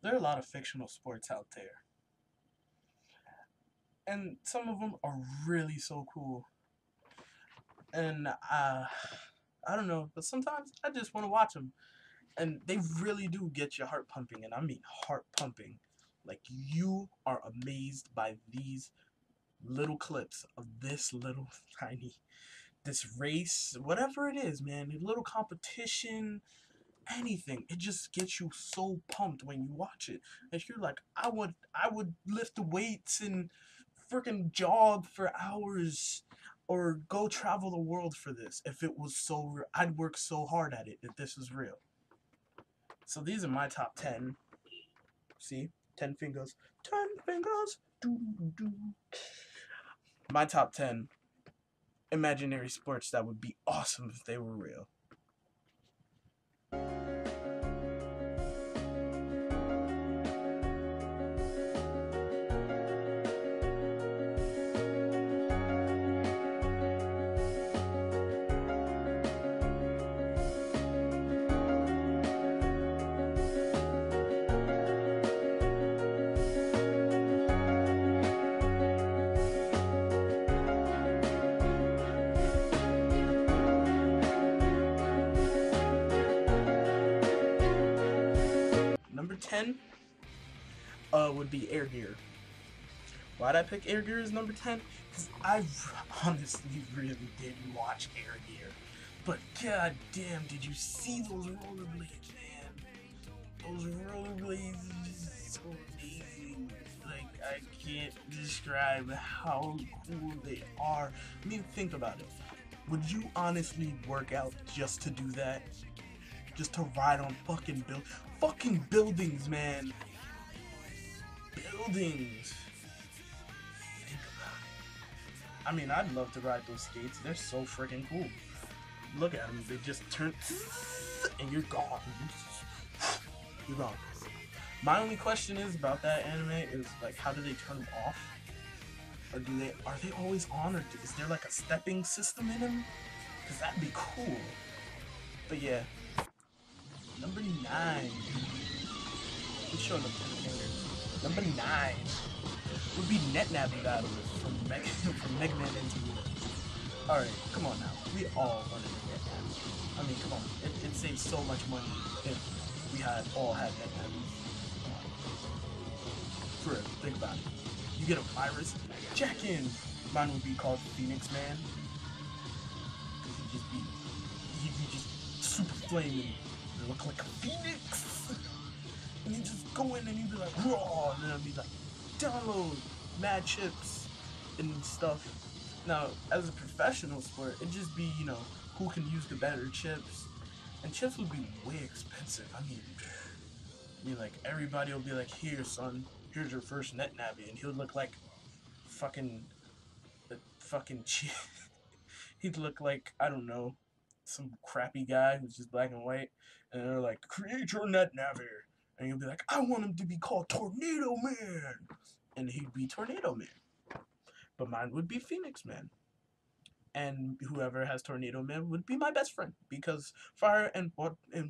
There are a lot of fictional sports out there, and some of them are really so cool. And I don't know, but sometimes I just want to watch them, and they really do get your heart pumping, and I mean heart pumping. Like you are amazed by these little clips of this little tiny this race, whatever it is, man, a little competition, anything. It just gets you so pumped when you watch it. And you're like, I would lift the weights and freaking jog for hours or go travel the world for this if it was so real. I'd work so hard at it if this was real. So these are my top 10. See? 10 fingers. 10 fingers. Doo, doo, doo. My top 10 imaginary sports that would be awesome if they were real. Number 10 would be Air Gear. Why'd I pick Air Gear as number 10? Because I honestly really did watch Air Gear. But god damn, did you see those rollerblades, man? Those rollerblades are just so amazing. Like, I can't describe how cool they are. I mean, think about it. Would you honestly work out just to do that? Just to ride on fucking buildings, man. Buildings. Think about it. I mean, I'd love to ride those skates. They're so freaking cool. Look at them. They just turn and you're gone. You're gone. My only question is about that anime is like, how do they turn them off? Or are they always on? Or is there like a stepping system in them? Because that'd be cool. But yeah. Number 9. Let's show them 10 fingers. Number 9 would be NetNavi battles from Mega Man NT. Alright, come on now. We all wanted to get NetNavi. I mean, come on. It saves so much money if we all had NetNavi. For real, think about it. You get a virus, jack in. Mine would be called Phoenix Man. He'd be just super flaming. Look like a phoenix, and you just go in and you be like, raw, and then I'd be like, download mad chips and stuff. Now, as a professional sport, it'd just be, who can use the better chips, and chips would be way expensive. I mean, like everybody will be like, here, son, here's your first NetNavi, and he'll look like fucking, he'd look like, I don't know, some crappy guy who's just black and white, and they're like, create your NetNavi, and you'll be like, I want him to be called Tornado Man, and he'd be Tornado Man. But mine would be Phoenix Man, and whoever has Tornado Man would be my best friend, because fire and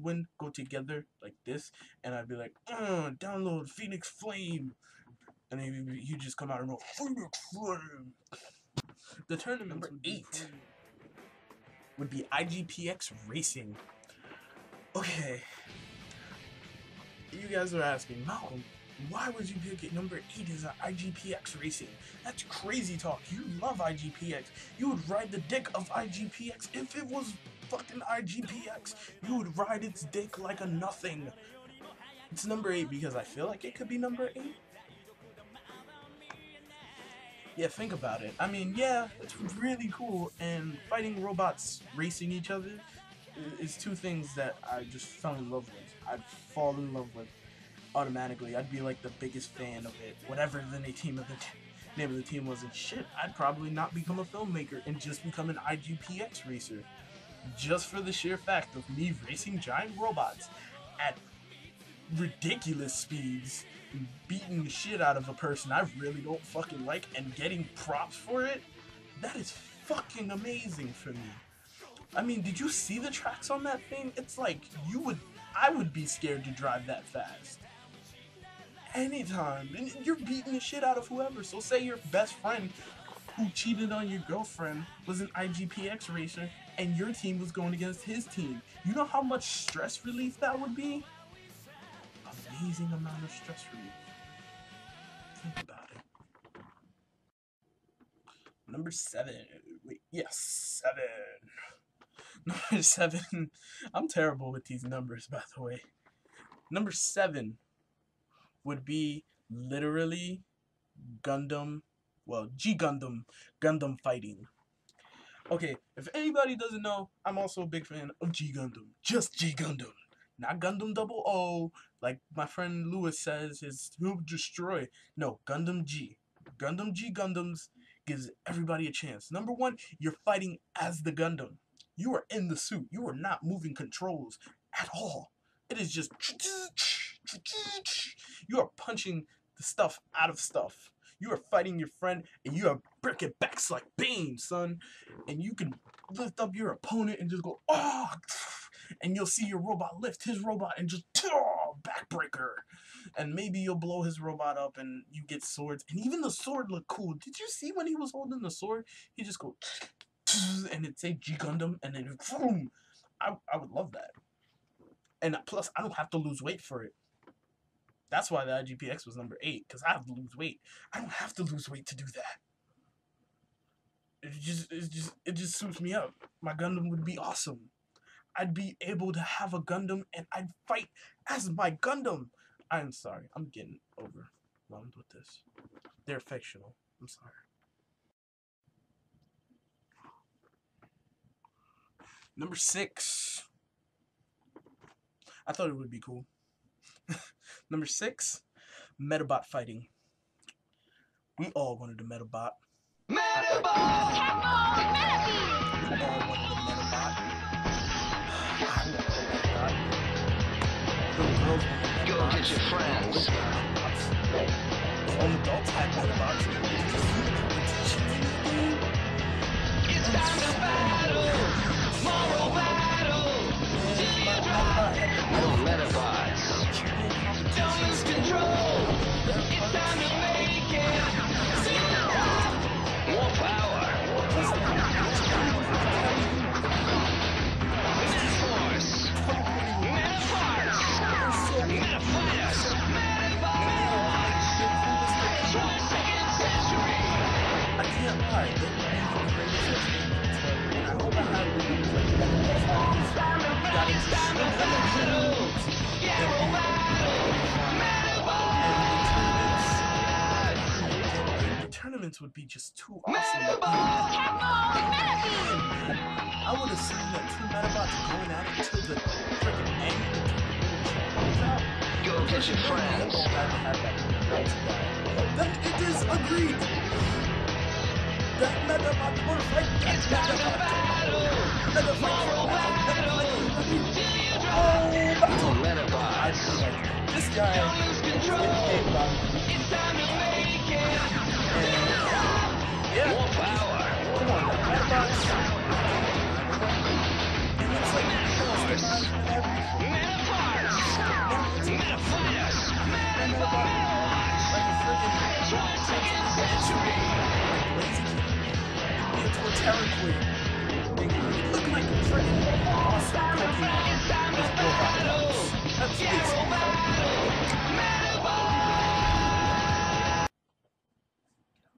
wind go together like this, and I'd be like, download Phoenix Flame, and then you just come out and go, Phoenix Flame. The tournament number 8 would be IGPX Racing. Okay, you guys are asking, Malcolm, why would you pick it? Number 8 is IGPX Racing. That's crazy talk. You love IGPX. You would ride the dick of IGPX. If it was fucking IGPX, you would ride its dick like a nothing. It's number 8 because I feel like it could be number 8. Yeah, think about it. I mean, yeah, it's really cool, and fighting robots racing each other is two things that I just fell in love with. I'd fall in love with automatically. I'd be like the biggest fan of it. Whatever the name of the team was, and shit, I'd probably not become a filmmaker and just become an IGPX racer. Just for the sheer fact of me racing giant robots at ridiculous speeds, beating the shit out of a person I really don't fucking like and getting props for it, that is fucking amazing for me. I mean, did you see the tracks on that thing? It's like, I would be scared to drive that fast. anytime. And you're beating the shit out of whoever. So say your best friend who cheated on your girlfriend was an IGPX racer and your team was going against his team. You know how much stress relief that would be? Amazing amount of stress relief. Think about it. Number 7. Wait, yes, 7. Number 7. I'm terrible with these numbers, by the way. Number 7 would be literally Gundam, well, G Gundam, Gundam fighting. Okay, if anybody doesn't know, I'm also a big fan of G Gundam. Just G Gundam. Not Gundam 00, like my friend Lewis says, is who destroy. No, Gundam G. Gundam G Gundams gives everybody a chance. Number 1, you're fighting as the Gundam. You are in the suit. You are not moving controls at all. It is just... You are punching the stuff out of stuff. You are fighting your friend, and you are breaking backs like Bane, son. And you can lift up your opponent and just go, oh! And you'll see your robot lift his robot and just, oh, backbreaker. And maybe you'll blow his robot up and you get swords. And even the sword looked cool. Did you see when he was holding the sword? He just go, and it'd say G Gundam, and then boom. I would love that. And plus, I don't have to lose weight for it. That's why the IGPX was number 8, because I have to lose weight. I don't have to lose weight to do that. It just suits me up. My Gundam would be awesome. I'd be able to have a Gundam, and I'd fight as my Gundam. I'm sorry. I'm getting overwhelmed with this. They're fictional. I'm sorry. Number 6. I thought it would be cool. Number 6, Medabot fighting. We all wanted a Medabot. Medabot! We all wanted a Medabot. I wanted a Medabot. Little girls wanted Medabots. Go get your friends. All adults had Medabots. It's time to battle! Moral battle! Till you drop! More Medabots! Don't lose control! It's time to make it! More power! Metaforce! Metaforce! Metafighters! Medabots! 22nd century! I can't lie. I hope I have It's time to battle! Get tournaments would be just too awesome. I would have seen that 2 Medabots going at it till the freaking end. Go get your friends. Then it is agreed. That Medabot will fight. It's time to battle. Moral battle. Till you drop. More Medabots. This guy Don't lose control. It's time to make it. yeah. More power. Come on, Medabots. It looks like Metaforce. Metaforce. Metafighters. Metabots. like a freaking 22nd century. into a Terran Queen. It looked like a freaking awesome Pokemon. It's time to battle. That's Get basic. Metabots.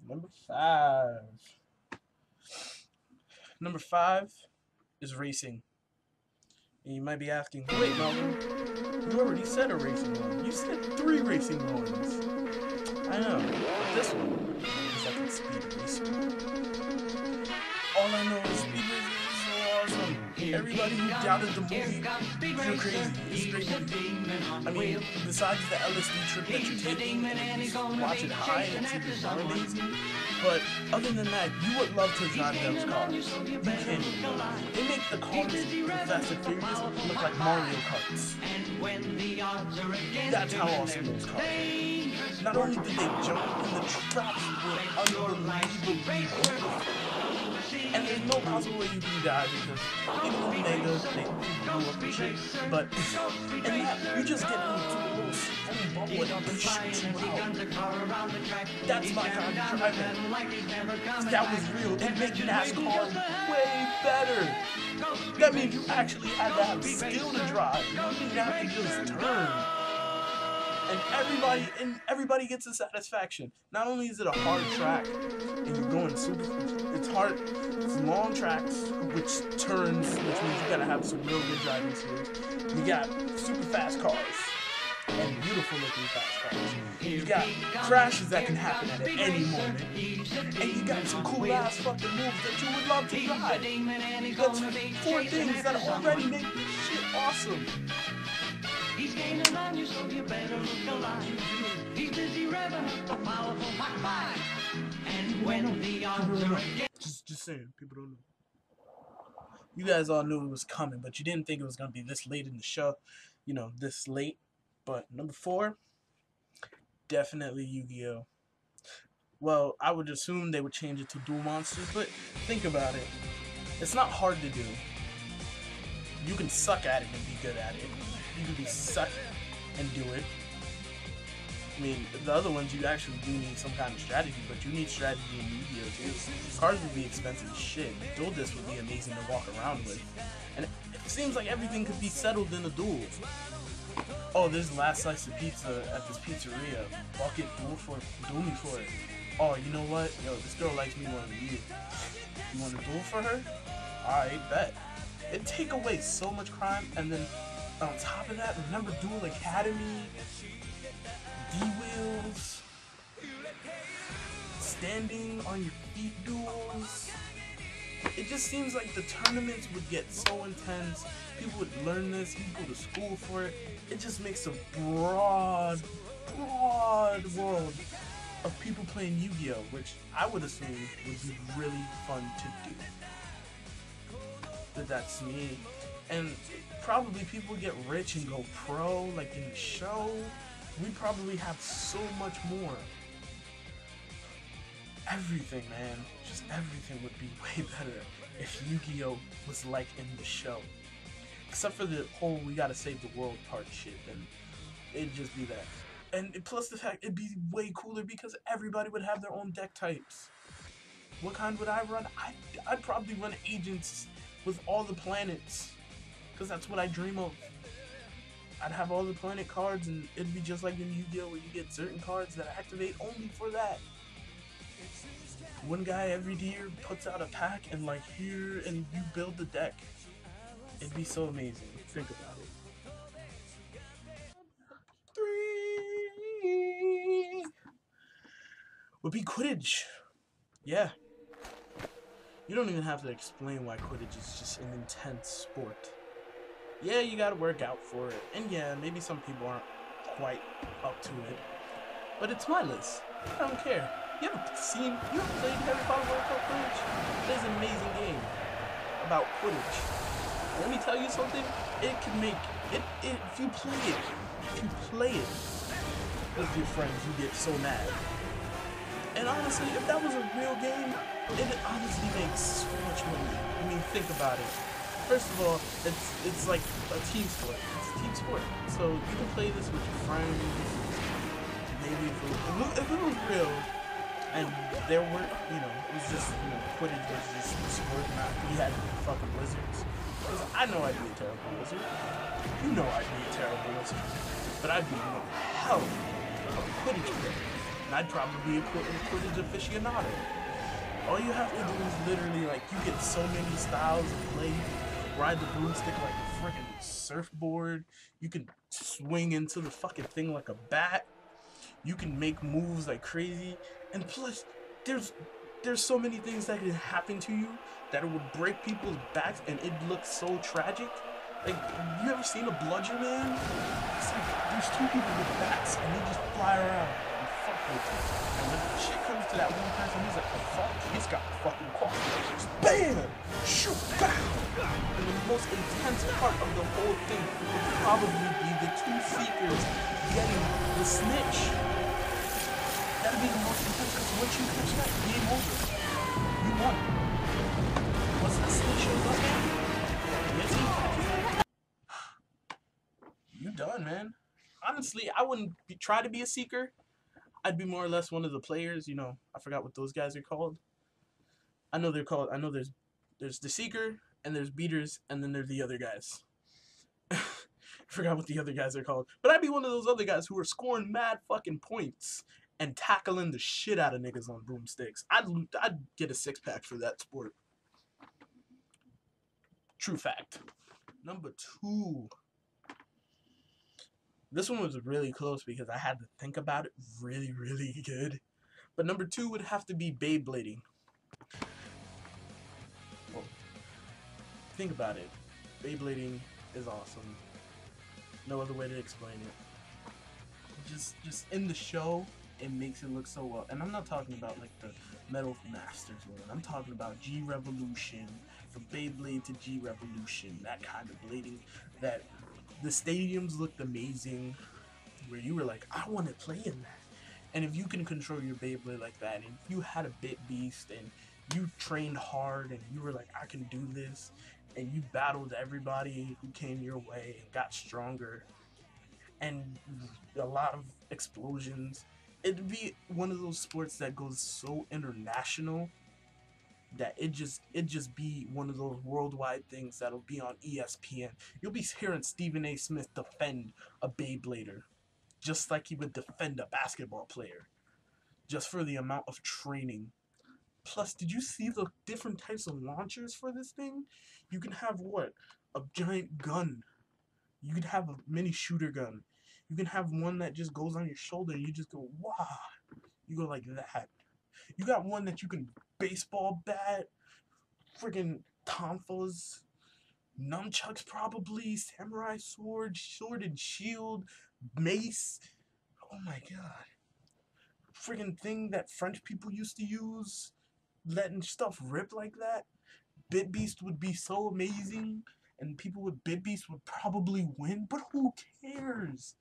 Number 5. Number 5 is racing. And you might be asking, wait, Malcolm, you already said a racing one. You said 3 racing ones. I know, but this one is like a speed racing. All I know is speed racing is so awesome. Everybody who doubted the movie, you're crazy. It's a great movie. I mean, besides the LSD trip that you're taking, and watch it high and it's even more amazing. But other than that, you would love to drive those cars. You can't even. They make the cars in Fast and Furious look like Mario Karts. That's how awesome those cars are. Not only did they jump in the traps were unbelievably beautiful. And there's no possible way you can die because even in Mega, they blew up and shit. But in that, you just get into a little foam bubble what shoots you out. That's my kind of driving. That was real. It made NASCAR way better. That means you actually had to have skill to drive. You didn't have to just turn. And everybody gets a satisfaction. Not only is it a hard track, and you're going super, it's hard, it's long tracks, which turns, which means you gotta have some real good driving skills. You got super fast cars, and beautiful looking fast cars. You got crashes that can happen at any moment, and you got some cool ass fucking moves that you would love to ride. That's 4 things that already make this shit awesome. He's gaining on you, so you better look alive. He's busy revving up a powerful Mach 5. And when the odds are against... Just saying, people don't know. You guys all knew it was coming, but you didn't think it was going to be this late in the show. You know, this late. But number 4, definitely Yu-Gi-Oh! Well, I would assume they would change it to Duel Monsters, but think about it. It's not hard to do. You can suck at it and be good at it. You can be suck and do it. I mean, the other ones you actually do need some kind of strategy, but you need strategy in Yu-Gi-Oh! Too. Cards would be expensive as shit. Duel Disc would be amazing to walk around with. And it seems like everything could be settled in a duel. Oh, there's the last slice of pizza at this pizzeria. Fuck it, duel me for it. Oh, you know what? Yo, this girl likes me more than you. You want to duel for her? Alright, bet. It'd take away so much crime, and then on top of that, remember Duel Academy, D-Wheels, standing on your feet duels. It just seems like the tournaments would get so intense. People would learn this, people go to school for it. It just makes a broad world of people playing Yu-Gi-Oh! Which I would assume would be really fun to do. But that's me. And probably people get rich and go pro, like in the show. We probably have so much more. Everything, man. Just everything would be way better if Yu-Gi-Oh! Was like in the show. Except for the whole we gotta save the world part shit, and it'd just be that. And plus the fact it'd be way cooler because everybody would have their own deck types. What kind would I run? I'd probably run agents with all the planets. Because that's what I dream of. I'd have all the planet cards, and it'd be just like in Yu-Gi-Oh! Where you get certain cards that activate only for that. One guy every year puts out a pack, and like here, and you build the deck. It'd be so amazing. Think about it. 3 would be Quidditch. Yeah. You don't even have to explain why Quidditch is just an intense sport. Yeah, you gotta work out for it. And yeah, maybe some people aren't quite up to it. But it's mindless. I don't care. You haven't played Harry Potter World Cup Quidditch? There's an amazing game about Quidditch. Let me tell you something. It can make it if you play it with your friends, you get so mad. And honestly, if that was a real game, it honestly makes so much money. I mean, think about it. First of all, it's like a team sport. It's a team sport. So you can play this with your friends. Maybe if it was real, and there were, it was just, Quidditch was just a sport, not we had to be fucking wizards. Because I know I'd be a terrible wizard. You know I'd be a terrible wizard. But I'd be one hell of a Quidditch player. And I'd probably be a Quidditch aficionado. All you have to do is literally, you get so many styles of play. Ride the broomstick like a freaking surfboard. You can swing into the fucking thing like a bat. You can make moves like crazy. And plus, there's so many things that can happen to you that it would break people's backs and it looks so tragic. Like, you ever seen a bludger, man? It's like, there's 2 people with bats and they just fly around and fuck with you. And when the shit comes to that one person, he's like, oh fuck, he's got fucking qualities. BAM! Shoot! BAM! And the most intense part of the whole thing would probably be the 2 seekers getting the snitch. That'd be the most intense, because once you catch that, game over. You won. Once that snitch shows up, man, yes, he catches it. You done, man. honestly, I wouldn't try to be a seeker. I'd be more or less one of the players. You know, I forgot what those guys are called. I know they're called. I know there's the seeker and there's beaters and then there's the other guys. I forgot what the other guys are called. But I'd be one of those other guys who are scoring mad fucking points and tackling the shit out of niggas on broomsticks. I'd get a 6-pack for that sport. True fact. Number 2. This one was really close because I had to think about it really, really good. But number 2 would have to be Beyblading. Well, think about it. Beyblading is awesome. No other way to explain it. Just in the show, it makes it look so well. And I'm not talking about like the Metal Masters one. I'm talking about G Revolution, from Beyblade to G Revolution, that kind of blading. That the stadiums looked amazing, where you were like, I want to play in that. And if you can control your Beyblade like that, and if you had a Bit Beast, and you trained hard, and you were like, I can do this, and you battled everybody who came your way and got stronger, and a lot of explosions, it'd be one of those sports that goes so international that it just be one of those worldwide things that'll be on ESPN. You'll be hearing Stephen A. Smith defend a Beyblader just like he would defend a basketball player, just for the amount of training. Plus, did you see the different types of launchers for this thing? You can have what? A giant gun. You could have a mini shooter gun. You can have one that just goes on your shoulder and you just go, wow. You go like that. You got one that you can baseball bat, friggin' tonfas, nunchucks probably, samurai sword, sword and shield, mace. Oh my god. Friggin' thing that French people used to use, letting stuff rip like that. Bit Beast would be so amazing, and people with Bit Beast would probably win, but who cares?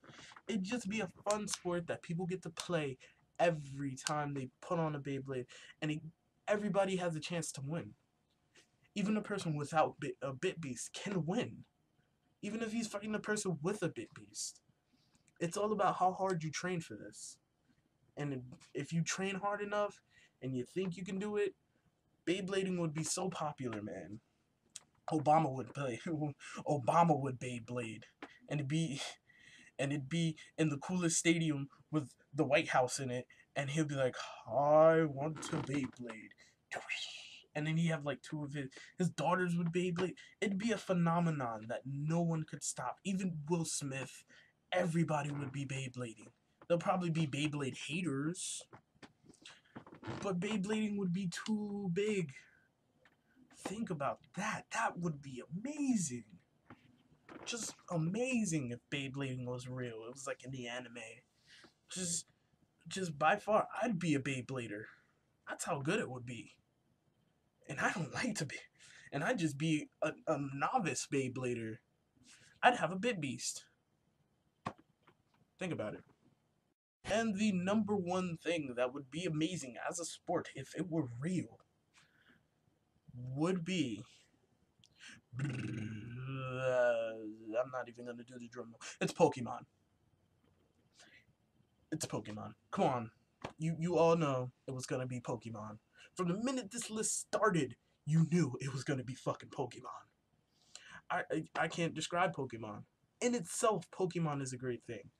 It'd just be a fun sport that people get to play every time they put on a Beyblade, and everybody has a chance to win. Even a person without a Bit Beast can win, even if he's fighting a person with a Bit Beast. It's all about how hard you train for this. And if you train hard enough and you think you can do it, Beyblading would be so popular, man. Obama would play. Obama would Beyblade, and it'd be in the coolest stadium with the White House in it, and he'll be like, "I want to Beyblade," and then he have like 2 of his daughters would Beyblade. It'd be a phenomenon that no one could stop. Even Will Smith, everybody would be Beyblading. There'll probably be Beyblade haters, but Beyblading would be too big. Think about that. That would be amazing. Just amazing if Beyblading was real. It was like in the anime. Just by far, I'd be a Beyblader. That's how good it would be. And I don't like to be. And I'd just be a novice Beyblader. I'd have a Bit Beast. Think about it. And the number one thing that would be amazing as a sport if it were real would be... I'm not even going to do the drum roll. It's Pokemon. It's Pokemon. Come on. You all know it was going to be Pokemon. From the minute this list started, you knew it was going to be fucking Pokemon. I can't describe Pokemon. In itself, Pokemon is a great thing.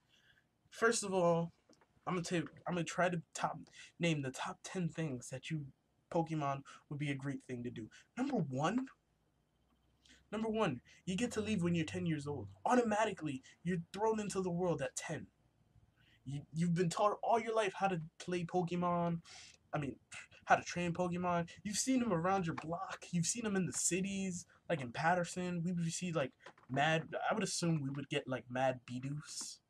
First of all, I'm gonna try to name the top 10 things that Pokemon would be a great thing to do. Number one, you get to leave when you're 10 years old. Automatically, you're thrown into the world at 10. You've been taught all your life how to play Pokemon. I mean, how to train Pokemon. You've seen them around your block. You've seen them in the cities, like in Patterson. We would see like I would assume we would get like mad Bidoof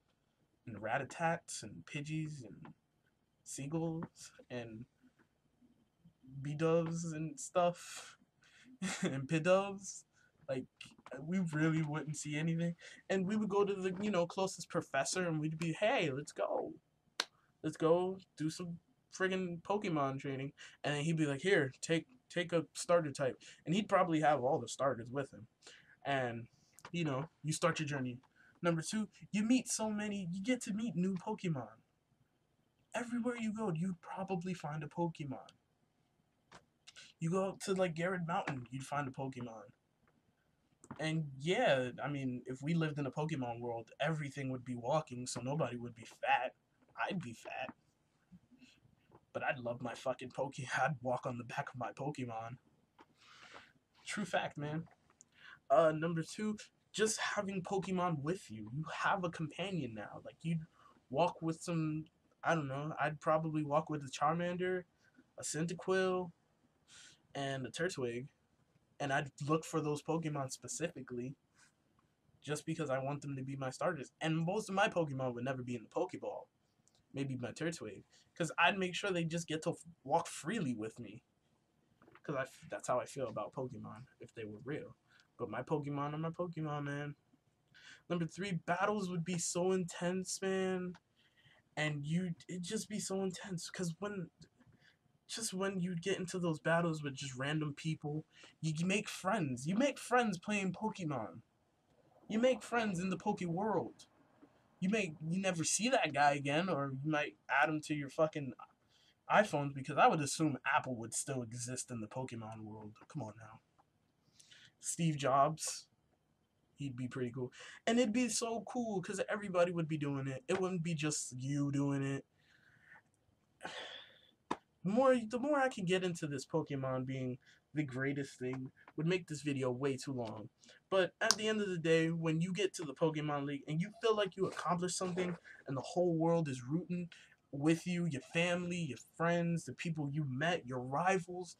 and Ratatats and Pidgeys and Seagulls and Bedoves and stuff and Pidoves. Like, we really wouldn't see anything. And we would go to the, closest professor and we'd be, hey, let's go do some friggin' Pokemon training. And then he'd be like, here, take a starter type. And he'd probably have all the starters with him. And, you start your journey. Number 2, you get to meet new Pokemon. Everywhere you go, you'd probably find a Pokemon. You go up to like Garrett Mountain, you'd find a Pokemon. And yeah, I mean, if we lived in a Pokemon world, everything would be walking, so nobody would be fat. I'd be fat. But I'd love my fucking I'd walk on the back of my Pokemon. True fact, man. Number 2, just having Pokemon with you. You have a companion now. Like, you'd walk with some, I don't know, I'd probably walk with a Charmander, a Cyndaquil, and a Turtwig. And I'd look for those Pokemon specifically just because I want them to be my starters. And most of my Pokemon would never be in the Pokeball. Maybe my Turtwig. Because I'd make sure they just get to walk freely with me. Because that's how I feel about Pokemon, if they were real. But my Pokemon are my Pokemon, man. Number 3, battles would be so intense, man. And it'd just be so intense. Because when you get into those battles with just random people, you make friends. You make friends playing Pokemon. You make friends in the Poke world. You never see that guy again, or you might add him to your fucking iPhones, because I would assume Apple would still exist in the Pokemon world. Come on now. Steve Jobs, he'd be pretty cool. And it'd be so cool because everybody would be doing it. It wouldn't be just you doing it. The more I can get into this Pokemon being the greatest thing would make this video way too long. But at the end of the day, when you get to the Pokemon League and you feel like you accomplished something and the whole world is rooting with you, your family, your friends, the people you met, your rivals,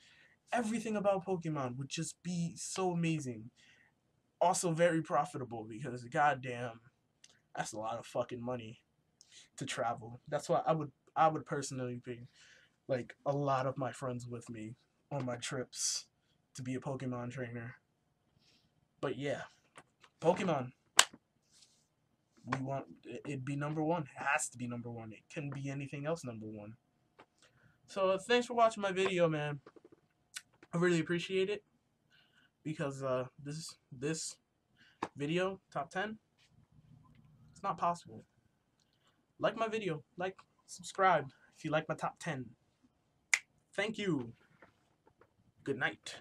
everything about Pokemon would just be so amazing. Also very profitable, because goddamn, that's a lot of fucking money to travel. That's why I would personally bring like a lot of my friends with me on my trips to be a Pokemon trainer. But yeah, Pokemon. We want it'd be number 1. It has to be number 1. It couldn't be anything else number 1. So thanks for watching my video, man. I really appreciate it, because this video, top 10, it's not possible. Like my video, like, subscribe if you like my top 10. Thank you. Good night.